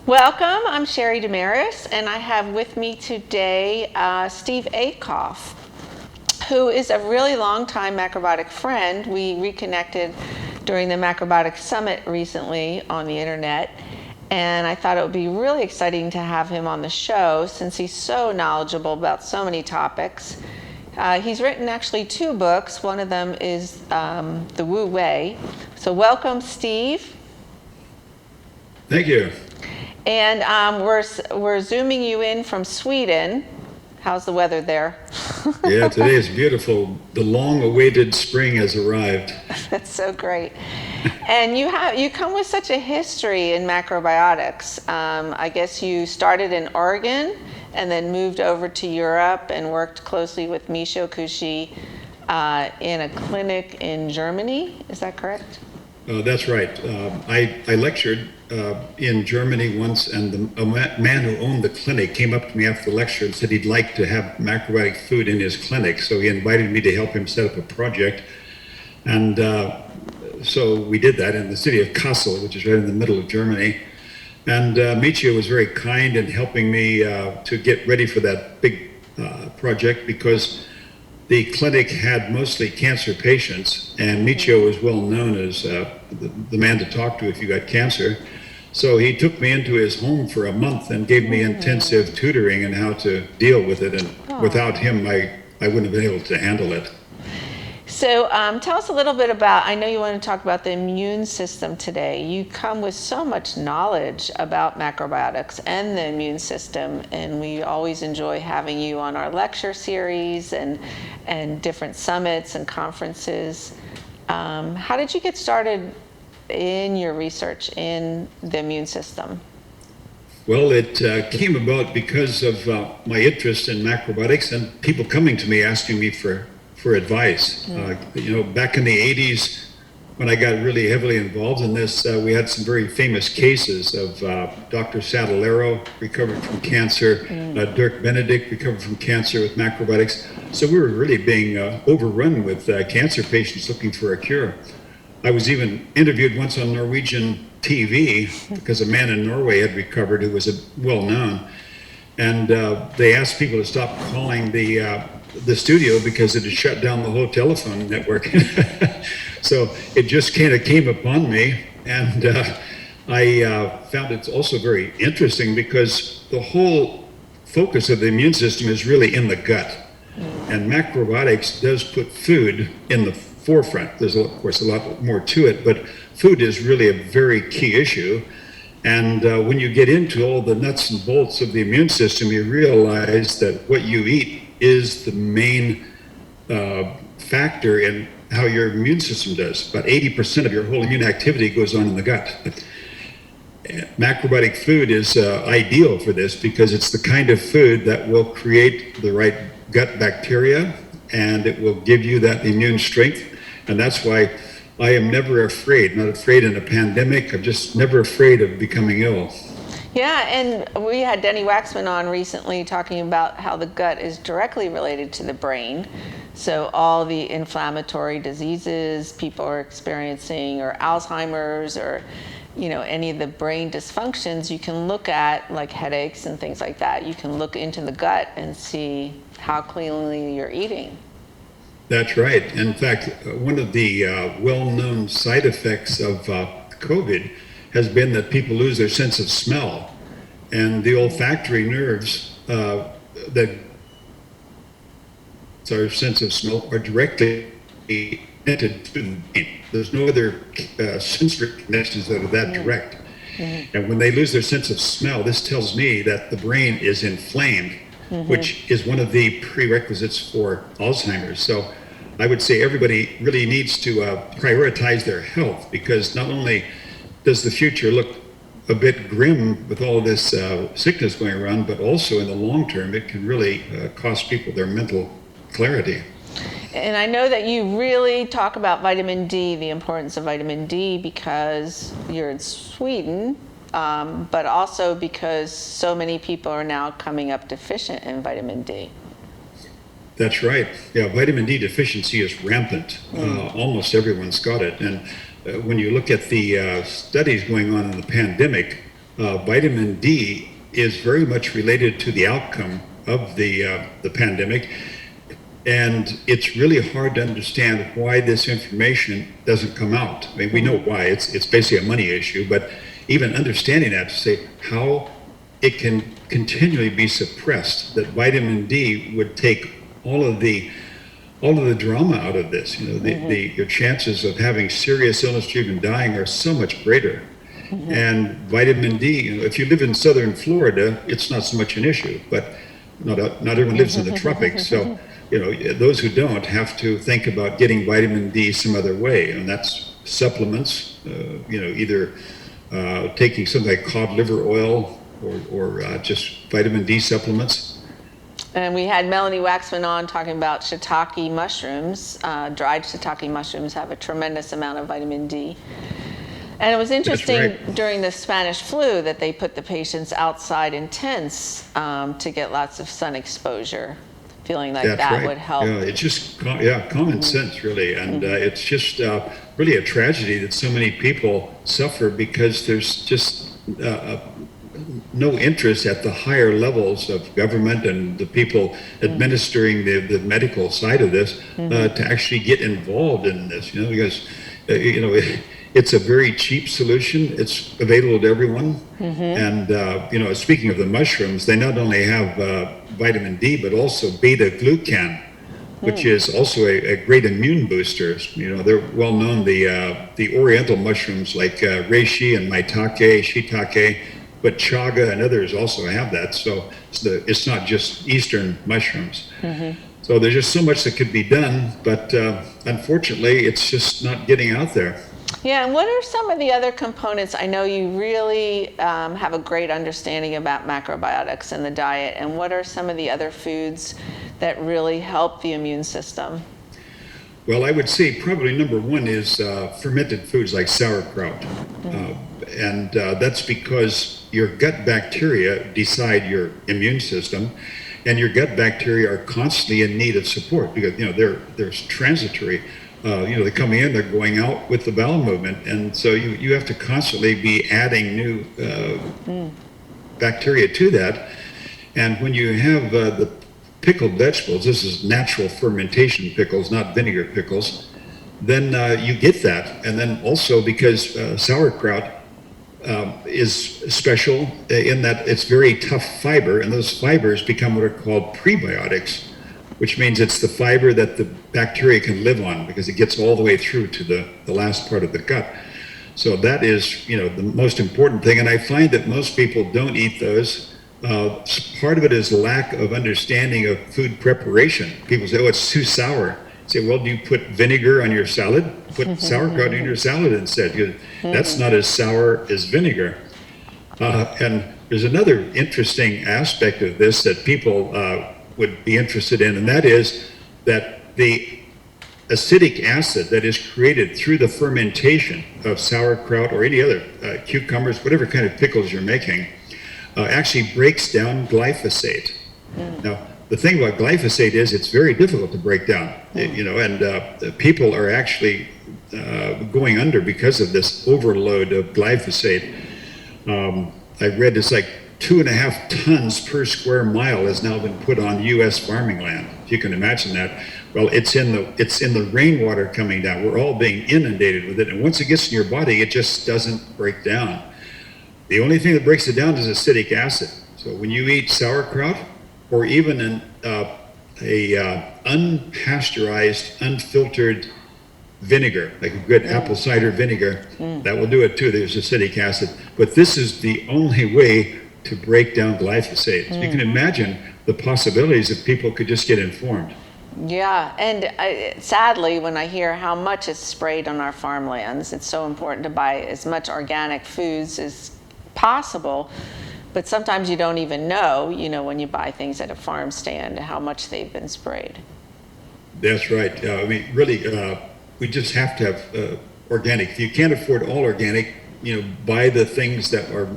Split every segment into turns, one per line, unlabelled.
Welcome, I'm Sherry Damaris, and I have with me today Steve Acuff, who is a really long-time macrobiotic friend. We reconnected during the Macrobiotic Summit recently on the internet, and I thought it would be really exciting to have him on the show since he's so knowledgeable about so many topics. He's written actually 2 books. One of them is The Wu Way. So welcome, Steve.
Thank you.
And we're zooming you in from Sweden. How's the weather there?
Yeah, today is beautiful. The long-awaited spring has arrived.
That's so great. And you come with such a history in macrobiotics. I guess you started in Oregon and then moved over to Europe and worked closely with Michio Kushi in a clinic in Germany. Is that correct?
That's right. I lectured in Germany once, and a man who owned the clinic came up to me after the lecture and said he'd like to have macrobiotic food in his clinic. So he invited me to help him set up a project. And so we did that in the city of Kassel, which is right in the middle of Germany. And Michio was very kind in helping me to get ready for that big project, because the clinic had mostly cancer patients, and Michio was well known as the man to talk to if you got cancer. So he took me into his home for a month and gave me intensive tutoring on how to deal with it. And without him, I wouldn't have been able to handle it.
So tell us a little bit about, I know you want to talk about the immune system today. You come with so much knowledge about macrobiotics and the immune system, and we always enjoy having you on our lecture series and different summits and conferences. How did you get started in your research in the immune system?
Well, it came about because of my interest in macrobiotics and people coming to me asking me for advice. Back in the 80s, when I got really heavily involved in this, we had some very famous cases of Dr. Sadalero recovered from cancer, Dirk Benedict recovered from cancer with macrobiotics. So we were really being overrun with cancer patients looking for a cure. I was even interviewed once on Norwegian TV because a man in Norway had recovered who was well-known. And they asked people to stop calling the studio because it had shut down the whole telephone network. So it just kind of came upon me, and I found it also very interesting because the whole focus of the immune system is really in the gut. And macrobiotics does put food in the forefront. There's, of course, a lot more to it, but food is really a very key issue. And when you get into all the nuts and bolts of the immune system, you realize that what you eat is the main factor in how your immune system does. About 80% of your whole immune activity goes on in the gut. Macrobiotic food is ideal for this because it's the kind of food that will create the right gut bacteria, and it will give you that immune strength. And that's why I am never afraid, not afraid in a pandemic. I'm just never afraid of becoming ill.
Yeah, and we had Denny Waxman on recently talking about how the gut is directly related to the brain. So all the inflammatory diseases people are experiencing, or Alzheimer's, or any of the brain dysfunctions, you can look at, like headaches and things like that. You can look into the gut and see how cleanly you're eating.
That's right. In fact, one of the well-known side effects of COVID has been that people lose their sense of smell, and the olfactory nerves that our sense of smell are directly connected to the brain. There's no other sensory connections that are that direct. And when they lose their sense of smell, this tells me that the brain is inflamed, which is one of the prerequisites for Alzheimer's. So I would say everybody really needs to prioritize their health, because not only does the future look a bit grim with all this sickness going around, but also in the long term, it can really cost people their mental clarity.
And I know that you really talk about vitamin D, the importance of vitamin D, because you're in Sweden, but also because so many people are now coming up deficient in vitamin D.
That's right. Yeah, vitamin D deficiency is rampant. Almost everyone's got it. And when you look at the studies going on in the pandemic, vitamin D is very much related to the outcome of the pandemic. And it's really hard to understand why this information doesn't come out. I mean, we know why. It's basically a money issue, but even understanding that, to say how it can continually be suppressed, that vitamin D would take all of the drama out of this. You know, your chances of having serious illness or even dying are so much greater. And vitamin D, you know, if you live in southern Florida, it's not so much an issue, but not everyone lives in the tropics. So, you know, those who don't have to think about getting vitamin D some other way, and that's supplements, you know, either taking something like cod liver oil or just vitamin D supplements.
And we had Melanie Waxman on talking about shiitake mushrooms. Dried shiitake mushrooms have a tremendous amount of vitamin D. And it was interesting during the Spanish flu that they put the patients outside in tents to get lots of sun exposure, feeling like that would help.
Yeah, it's just common sense, really. And it's just really a tragedy that so many people suffer because there's just no interest at the higher levels of government and the people administering the medical side of this to actually get involved in this, you know, because, you know, it's a very cheap solution. It's available to everyone. And, you know, speaking of the mushrooms, they not only have vitamin D, but also beta-glucan, which is also a great immune booster. You know, they're well known, the oriental mushrooms like reishi and maitake, shiitake, but chaga and others also have that. So it's not just Eastern mushrooms. So there's just so much that could be done, but unfortunately, it's just not getting out there.
Yeah, and what are some of the other components? I know you really have a great understanding about macrobiotics in the diet, and what are some of the other foods that really help the immune system?
Well, I would say probably number one is fermented foods like sauerkraut. And that's because your gut bacteria decide your immune system, and your gut bacteria are constantly in need of support because, you know, they're transitory. You know, they're coming in, they're going out with the bowel movement. And so you have to constantly be adding new bacteria to that. And when you have the pickled vegetables, this is natural fermentation pickles, not vinegar pickles, then you get that. And then also because sauerkraut is special in that it's very tough fiber, and those fibers become what are called prebiotics, which means it's the fiber that the bacteria can live on because it gets all the way through to the last part of the gut. So that is, you know, the most important thing. And I find that most people don't eat those. Part of it is lack of understanding of food preparation. People say, oh, it's too sour. I say, well, do you put vinegar on your salad? Put sauerkraut in your salad instead. That's not as sour as vinegar. And there's another interesting aspect of this that people would be interested in, and that is that the acetic acid that is created through the fermentation of sauerkraut or any other cucumbers, whatever kind of pickles you're making, actually breaks down glyphosate. Now, the thing about glyphosate is it's very difficult to break down, you know, and people are actually going under because of this overload of glyphosate. I read it's like 2.5 tons per square mile has now been put on U.S. farming land. If you can imagine that. Well, it's in the rainwater coming down. We're all being inundated with it, and once it gets in your body, it just doesn't break down. The only thing that breaks it down is acetic acid. So when you eat sauerkraut, or even an unpasteurized, unfiltered vinegar, like a good apple cider vinegar, that will do it too. There's acetic acid, but this is the only way to break down glyphosate. So you can imagine the possibilities if people could just get informed.
Yeah, and sadly, when I hear how much is sprayed on our farmlands, it's so important to buy as much organic foods as possible. But sometimes you don't even know, you know, when you buy things at a farm stand, how much they've been sprayed.
That's right. I mean, really, we just have to have organic. If you can't afford all organic, you know, buy the things that are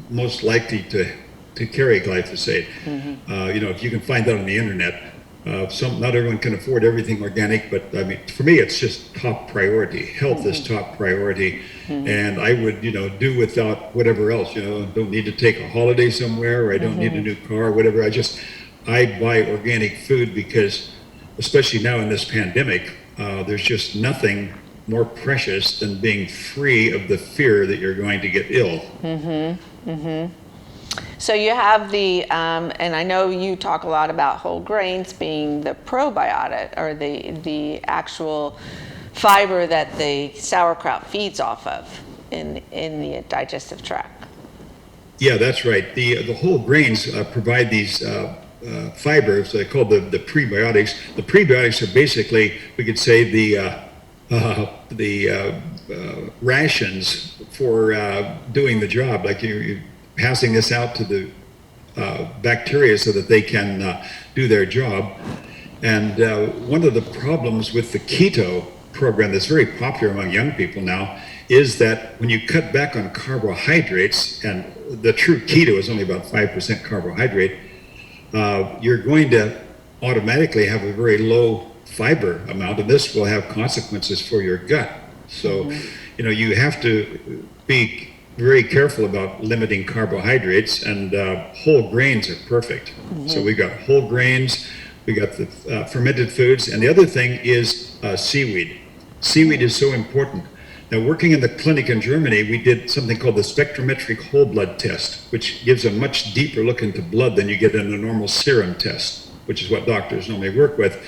most likely to carry glyphosate. You know, if you can find that on the internet, Not everyone can afford everything organic, but I mean, for me, it's just top priority. Health is top priority, and I would, do without whatever else. Don't need to take a holiday somewhere, or I don't need a new car, or whatever. I buy organic food because, especially now in this pandemic, there's just nothing more precious than being free of the fear that you're going to get ill.
So you have and I know you talk a lot about whole grains being the probiotic, or the actual fiber that the sauerkraut feeds off of in the digestive tract.
Yeah, that's right. The whole grains provide these fibers. They're called the prebiotics. The prebiotics are basically, we could say, the rations for doing the job. Like you're passing this out to the bacteria so that they can do their job. And one of the problems with the keto program that's very popular among young people now is that when you cut back on carbohydrates, and the true keto is only about 5% carbohydrate, you're going to automatically have a very low fiber amount, and this will have consequences for your gut. So, you have to be very careful about limiting carbohydrates, and whole grains are perfect. So we got whole grains, we got the fermented foods, and the other thing is seaweed. Seaweed is so important. Now, working in the clinic in Germany, we did something called the spectrometric whole blood test, which gives a much deeper look into blood than you get in a normal serum test, which is what doctors normally work with.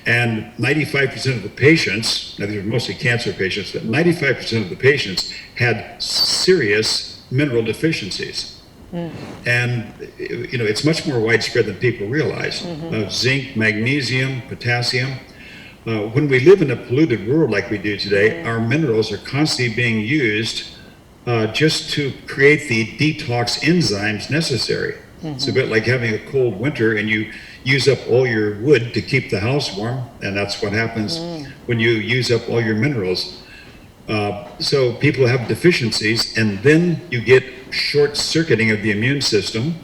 And 95% of the patients, now these are mostly cancer patients, but 95% of the patients had serious mineral deficiencies. And, it's much more widespread than people realize. Zinc, magnesium, potassium. When we live in a polluted world like we do today, our minerals are constantly being used just to create the detox enzymes necessary. It's a bit like having a cold winter and you use up all your wood to keep the house warm, and that's what happens when you use up all your minerals. So people have deficiencies, and then you get short-circuiting of the immune system,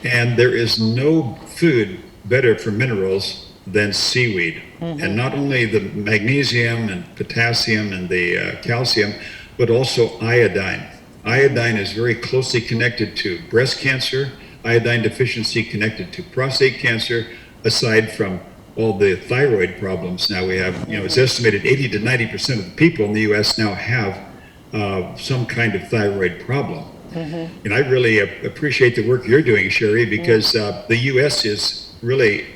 and there is no food better for minerals than seaweed. And not only the magnesium and potassium and the calcium, but also iodine. Iodine is very closely connected to breast cancer, iodine deficiency connected to prostate cancer, aside from all the thyroid problems now we have. It's estimated 80 to 90% of the people in the U.S. now have some kind of thyroid problem. And I really appreciate the work you're doing, Sherry, because the U.S. is really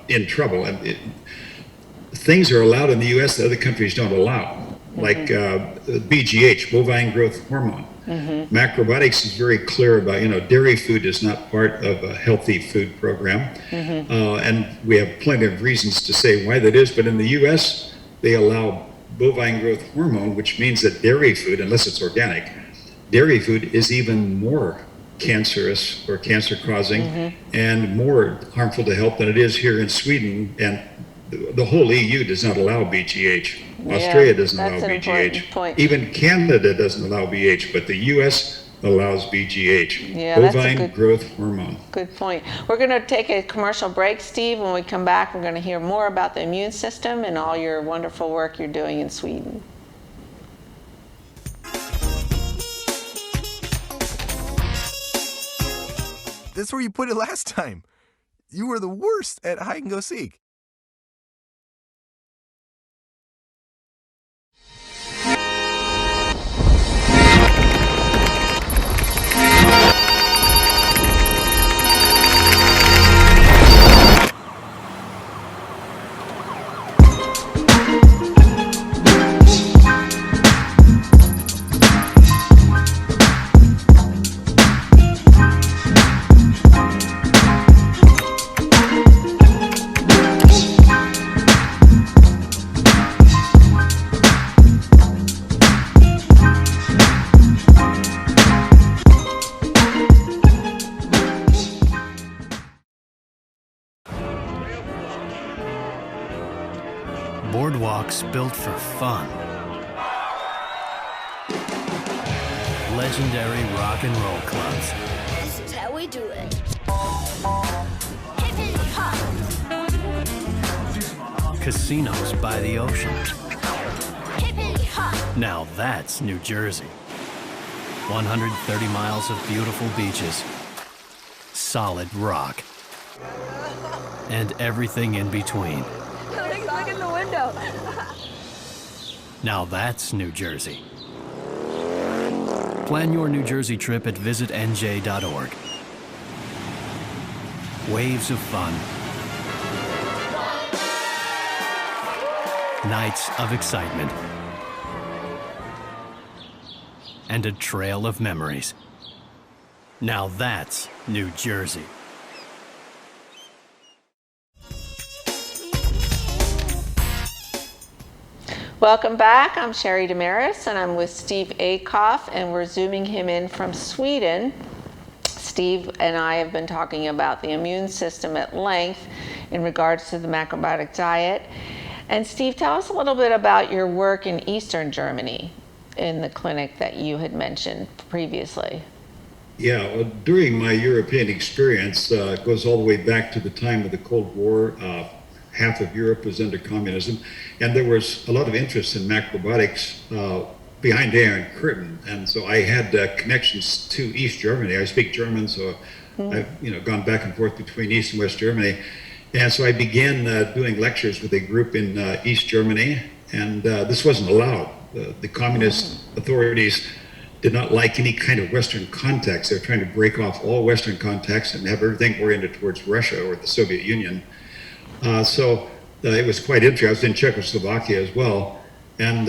in trouble. And things are allowed in the U.S. that other countries don't allow, like BGH, bovine growth hormone. Macrobiotics is very clear about, dairy food is not part of a healthy food program. And we have plenty of reasons to say why that is, but in the U.S., they allow bovine growth hormone, which means that dairy food, unless it's organic, dairy food is even more cancerous or cancer-causing and more harmful to health than it is here in Sweden. And the whole EU does not allow BGH. Australia doesn't allow BGH. Even Canada doesn't allow BH, but the U.S. allows BGH, bovine growth hormone.
Good point. We're going to take a commercial break, Steve. When we come back, we're going to hear more about the immune system and all your wonderful work you're doing in Sweden.
That's where you put it last time. You were the worst at hide and go seek.
Boardwalks built for fun. Legendary rock and roll clubs.
This is how we do it. Hip hip hop.
casinos by the ocean. Now that's New Jersey. 130 miles of beautiful beaches, solid rock, and everything in between.
Look in the window.
Now that's New Jersey. Plan your New Jersey trip at visitnj.org. Waves of fun. Nights of excitement. And a trail of memories. Now that's New Jersey.
Welcome back. I'm Sherry Damaris, and I'm with Steve Acuff, and we're zooming him in from Sweden. Steve and I have been talking about the immune system at length in regards to the macrobiotic diet. And Steve, tell us a little bit about your work in Eastern Germany in the clinic that you had mentioned previously.
Yeah, during my European experience, it goes all the way back to the time of the Cold War. Half of Europe was under communism, and there was a lot of interest in macrobiotics behind the Iron Curtain. And so I had connections to East Germany. I speak German, so I've gone back and forth between East and West Germany. And so I began doing lectures with a group in East Germany, and this wasn't allowed. The communist authorities did not like any kind of Western contacts. They were trying to break off all Western contacts and have everything oriented towards Russia or the Soviet Union. So it was quite interesting. I was in Czechoslovakia as well. And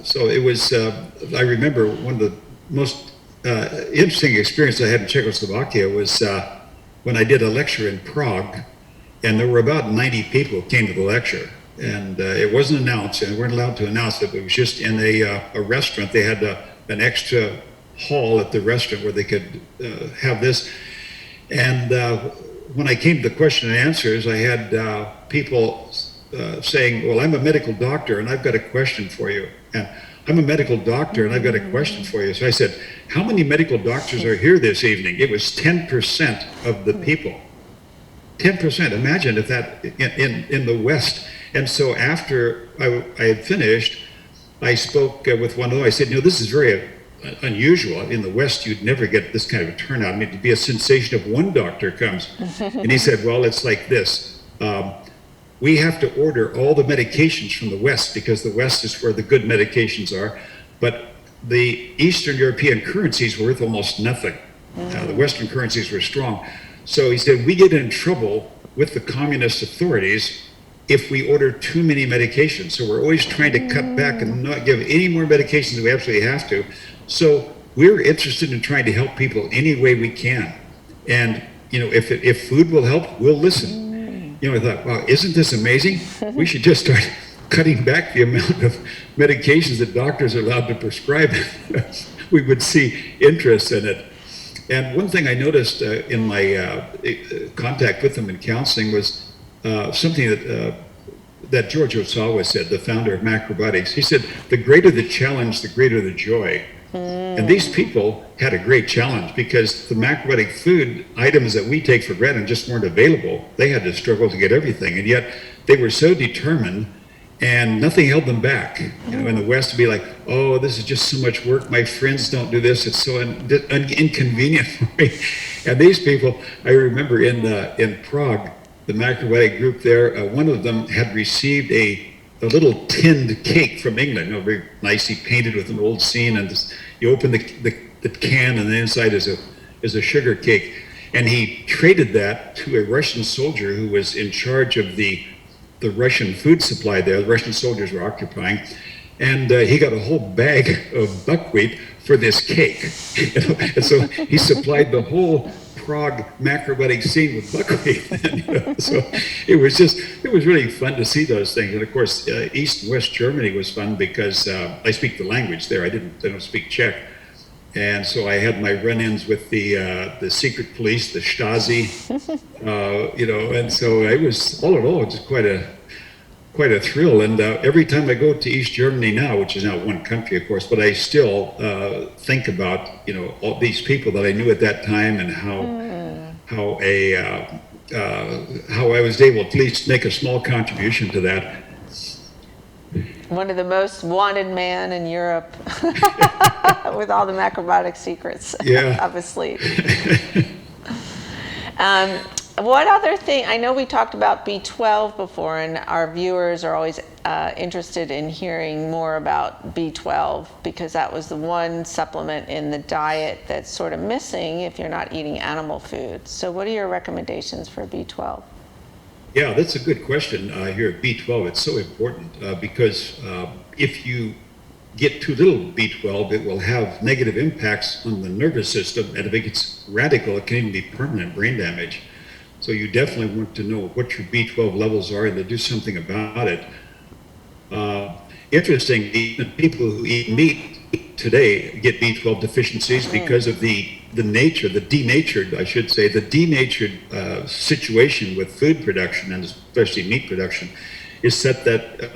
so it was, I remember one of the most interesting experiences I had in Czechoslovakia was when I did a lecture in Prague, and there were about 90 people who came to the lecture. And it wasn't announced, and we weren't allowed to announce it. It was just in a restaurant. They had an extra hall at the restaurant where they could have this. And when I came to the question and answers, I had people saying, well, I'm a medical doctor and I've got a question for you. And I'm a medical doctor and I've got a question for you. So I said, how many medical doctors are here this evening? It was 10% of the people. 10%. Imagine if that in the West. And so after I had finished, I spoke with one of them. I said, this is very unusual. In the West, you'd never get this kind of a turnout. I mean, it'd be a sensation if one doctor comes. And he said, well, it's like this. We have to order all the medications from the West because the West is where the good medications are. But the Eastern European currencies were worth almost nothing. The Western currencies were strong. So he said, we get in trouble with the communist authorities if we order too many medications. So we're always trying to cut back and not give any more medications than we absolutely have to. So we're interested in trying to help people any way we can. And, if food will help, we'll listen. I thought, wow, isn't this amazing? We should just start cutting back the amount of medications that doctors are allowed to prescribe. We would see interest in it. And one thing I noticed in my contact with them in counseling was something that George Osawa said, the founder of macrobiotics. He said, the greater the challenge, the greater the joy. And these people had a great challenge because the macrobiotic food items that we take for granted just weren't available. They had to struggle to get everything. And yet they were so determined and nothing held them back. In the West to be like, oh, this is just so much work. My friends don't do this. It's so inconvenient for me. And these people, I remember in Prague, the macrobiotic group there, one of them had received a little tinned cake from England, very nicely painted with an old scene, and you open the can, and the inside is a sugar cake. And he traded that to a Russian soldier who was in charge of the Russian food supply there. The Russian soldiers were occupying, and he got a whole bag of buckwheat for this cake. And so he supplied the whole Prague macrobiotic scene with buckwheat. So it was really fun to see those things. And of course, East and West Germany was fun because I speak the language there. I don't speak Czech. And so I had my run-ins with the secret police, the Stasi, and so it was all in all just quite a thrill. And every time I go to East Germany now, which is now one country, of course, but I still think about all these people that I knew at that time and how I was able to at least make a small contribution to that.
One of the most wanted man in Europe with all the macrobiotic secrets
Yeah.
up his sleeve. What other thing? I know we talked about B12 before, and our viewers are always interested in hearing more about B12 because that was the one supplement in the diet that's sort of missing if you're not eating animal food. So what are your recommendations for B12?
Yeah, that's a good question here at B12. It's so important because if you get too little B12, it will have negative impacts on the nervous system, and if it gets radical, it can even be permanent brain damage. So you definitely want to know what your B12 levels are and to do something about it. Interestingly, the people who eat meat today get B12 deficiencies because of the denatured, I should say, the denatured situation with food production, and especially meat production, is set that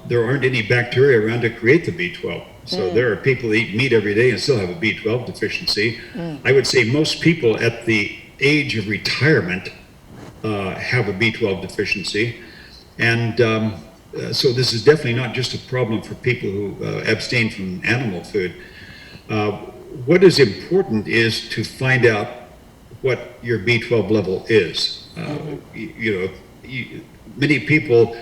there aren't any bacteria around to create the B12. So there are people who eat meat every day and still have a B12 deficiency. I would say most people at the age of retirement have a B12 deficiency. And so this is definitely not just a problem for people who abstain from animal food. What is important is to find out what your B12 level is. Many people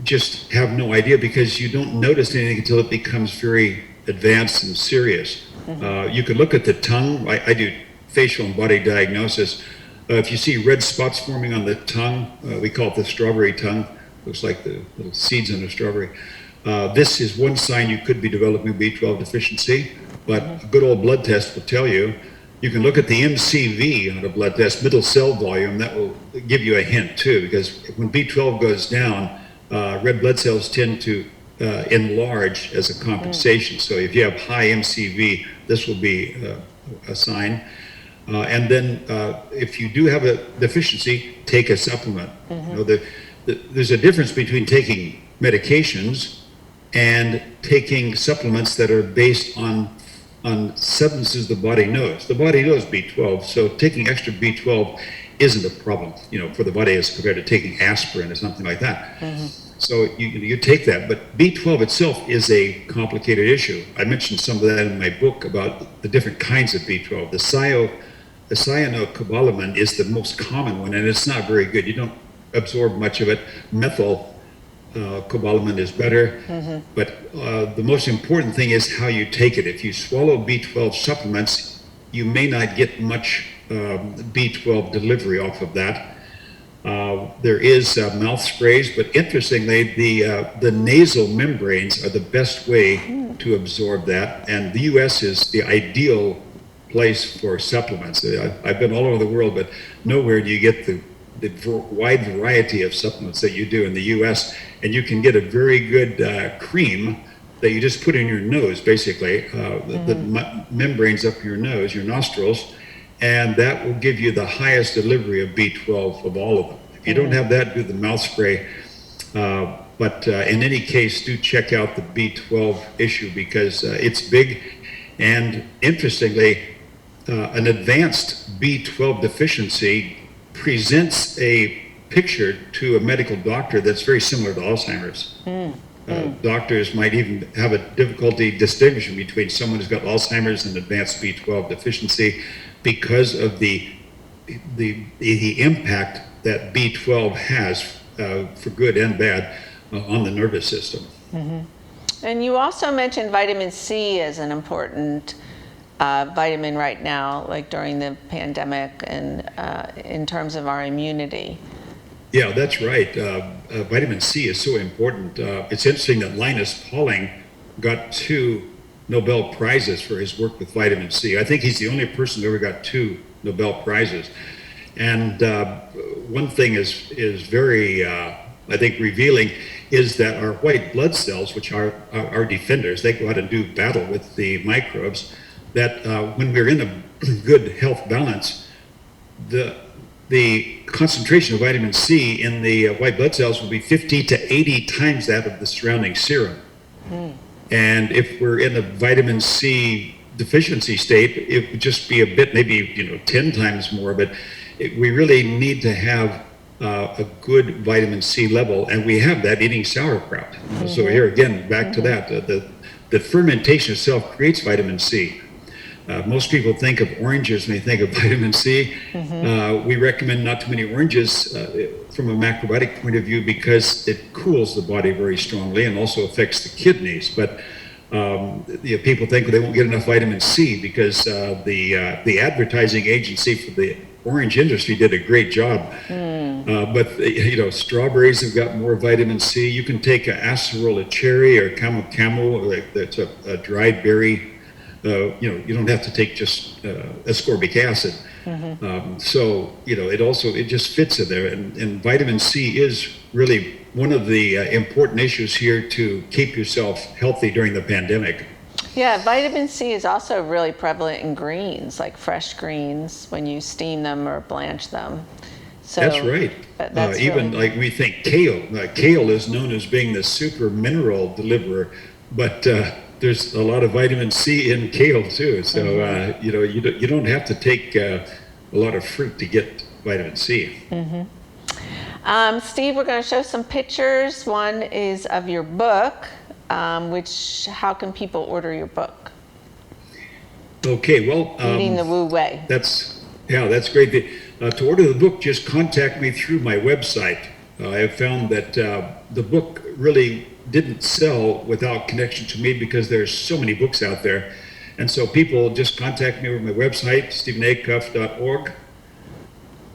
just have no idea because you don't notice anything until it becomes very advanced and serious. You could look at the tongue. I do facial and body diagnosis. If you see red spots forming on the tongue, we call it the strawberry tongue. Looks like the little seeds on a strawberry. This is one sign you could be developing B12 deficiency, but a good old blood test will tell you. You can look at the MCV on a blood test, middle cell volume. That will give you a hint too, because when B12 goes down, red blood cells tend to enlarge as a compensation. So if you have high MCV, this will be a sign. And then if you do have a deficiency, take a supplement. There's a difference between taking medications and taking supplements that are based on substances the body knows. The body knows B12, so taking extra B12 isn't a problem, for the body as compared to taking aspirin or something like that. So you take that, but B12 itself is a complicated issue. I mentioned some of that in my book about the different kinds of B12. The cyanocobalamin is the most common one, and it's not very good. You don't absorb much of it. Methylcobalamin is better, but the most important thing is how you take it. If you swallow B12 supplements, you may not get much B12 delivery off of that. There is mouth sprays, but interestingly, the nasal membranes are the best way to absorb that, and the U.S. is the ideal place for supplements. I've been all over the world, but nowhere do you get the wide variety of supplements that you do in the U.S., and you can get a very good cream that you just put in your nose, basically, the membranes up your nose, your nostrils, and that will give you the highest delivery of B12 of all of them. If you don't have that, do the mouth spray. But in any case, do check out the B12 issue because it's big. And interestingly, an advanced B12 deficiency presents a picture to a medical doctor that's very similar to Alzheimer's. Doctors might even have a difficulty distinguishing between someone who's got Alzheimer's and advanced B12 deficiency because of the impact that B12 has for good and bad on the nervous system.
And you also mentioned vitamin C as an important vitamin right now, like during the pandemic and in terms of our immunity.
Yeah, that's right. Vitamin C is so important. It's interesting that Linus Pauling got 2 Nobel Prizes for his work with vitamin C. I think he's the only person who ever got 2 Nobel Prizes. And one thing is very, I think, revealing is that our white blood cells, which are our defenders, they go out and do battle with the microbes, that when we're in a good health balance, the concentration of vitamin C in the white blood cells will be 50 to 80 times that of the surrounding serum. And if we're in a vitamin C deficiency state, it would just be a bit, maybe 10 times more. But we really need to have a good vitamin C level, and we have that eating sauerkraut. So here again, back to that, the fermentation itself creates vitamin C. Most people think of oranges when they think of vitamin C. We recommend not too many oranges from a macrobiotic point of view because it cools the body very strongly and also affects the kidneys. But people think they won't get enough vitamin C because the advertising agency for the orange industry did a great job. But strawberries have got more vitamin C. You can take an acerola cherry or camu, that's a dried berry. You don't have to take just ascorbic acid. So it just fits in there. And vitamin C is really one of the important issues here to keep yourself healthy during the pandemic.
Yeah, vitamin C is also really prevalent in greens, like fresh greens, when you steam them or blanch them. So
that's right.
That's
even
really...
like we think kale. Kale is known as being the super mineral deliverer, but there's a lot of vitamin C in kale too. So you don't have to take a lot of fruit to get vitamin C.
Steve, we're going to show some pictures. One is of your book, how can people order your book?
Okay, well,
Eating the Wu Way.
That's great. To order the book, just contact me through my website. I have found that the book really didn't sell without connection to me because there's so many books out there. And so people just contact me over my website, stephenacuff.org.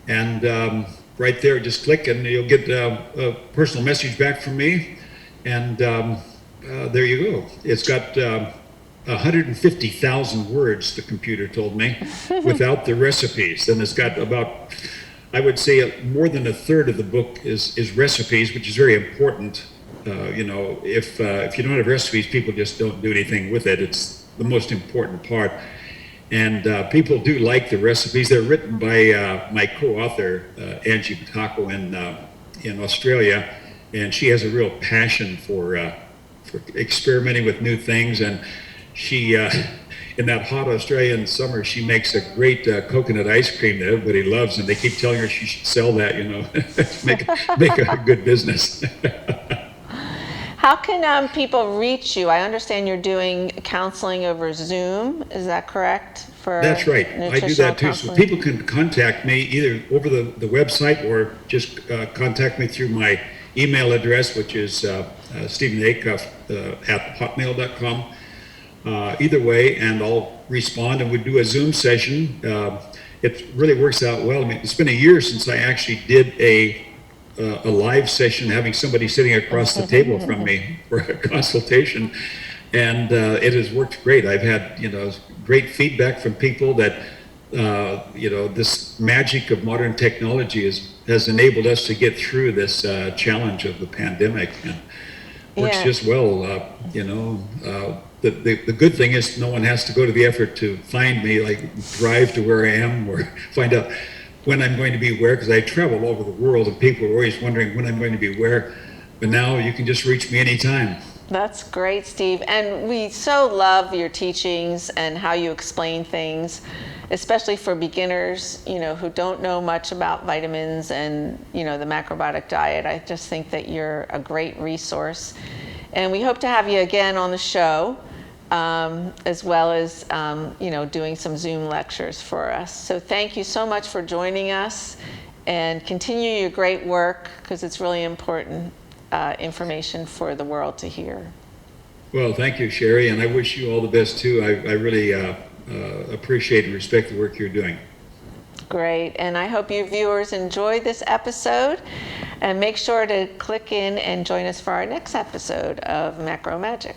And right there, just click and you'll get a personal message back from me. And there you go. It's got 150,000 words, the computer told me, without the recipes. And it's got about, I would say, more than a third of the book is recipes, which is very important. If you don't have recipes, people just don't do anything with it. It's the most important part. And people do like the recipes. They're written by my co-author, Angie Patako in Australia. And she has a real passion for experimenting with new things. And she, in that hot Australian summer, she makes a great coconut ice cream that everybody loves. And they keep telling her she should sell that, make a good business.
How can people reach you? I understand you're doing counseling over Zoom. Is that correct?
That's right. I do that too.
Counseling?
So people can contact me either over the website or just contact me through my email address, which is stephenacuff at hotmail.com. Either way, and I'll respond and we do a Zoom session. It really works out well. I mean, it's been a year since I actually did a live session, having somebody sitting across the table from me for a consultation, and it has worked great. I've had great feedback from people that this magic of modern technology has enabled us to get through this challenge of the pandemic, and works just well. The good thing is no one has to go to the effort to find me, like drive to where I am or find out when I'm going to be where, because I travel all over the world and people are always wondering when I'm going to be where. But now you can just reach me anytime.
That's great, Steve. And we so love your teachings and how you explain things, especially for beginners, who don't know much about vitamins and, the macrobiotic diet. I just think that you're a great resource. And we hope to have you again on the show, as well as, doing some Zoom lectures for us. So thank you so much for joining us, and continue your great work, because it's really important information for the world to hear.
Well, thank you, Sherry, and I wish you all the best too. I really appreciate and respect the work you're doing.
Great, and I hope you viewers enjoyed this episode, and make sure to click in and join us for our next episode of Macro Magic.